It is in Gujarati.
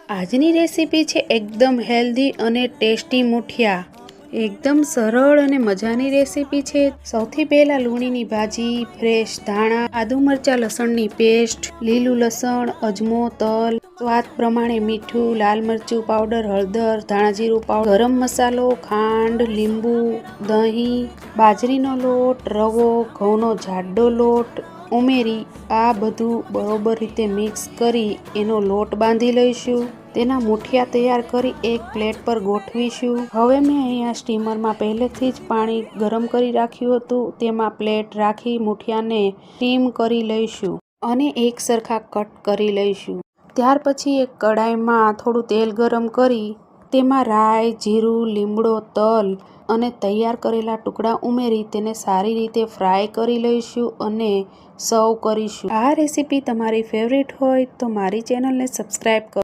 આજની રેસીપી છે એકદમ હેલ્ધી અને ટેસ્ટી મુઠિયા। એકદમ સરળ અને મજાની રેસીપી છે। સૌથી પહેલા લૂણીની ભાજી, ફ્રેશ ધાણા, આદુ મરચાં લસણની પેસ્ટ, લીલું લસણ, અજમો, તલ, સ્વાદ પ્રમાણે મીઠું, લાલ મરચું પાવડર, હળદર, ધાણા જીરું પાવડર, ગરમ મસાલો, ખાંડ, લીંબુ, દહીં, બાજરીનો લોટ, રવો, ઘઉંનો જાડો લોટ ઉમેરી આ બધું બરોબર રીતે મિક્સ કરી એનો લોટ બાંધી લઈશું। તેના મુઠિયા તૈયાર કરી એક પ્લેટ પર ગોઠવીશું। હવે મેં અહીંયા સ્ટીમરમાં પહેલેથી જ પાણી ગરમ કરી રાખ્યું હતું, તેમાં પ્લેટ રાખી મુઠિયાને સ્ટીમ કરી લઈશું અને એક સરખા કટ કરી લઈશું। ત્યાર પછી એક કડાઈમાં થોડું તેલ ગરમ કરી તેમાં રાઈ, જીરું, લીમડો, તલ અને તૈયાર કરેલા ટુકડા ઉમેરી તેને સારી રીતે ફ્રાય કરી લઈશું અને સર્વ કરીશું। આ રેસીપી તમારી ફેવરિટ હોય તો મારી ચેનલને સબસ્ક્રાઈબ કરો।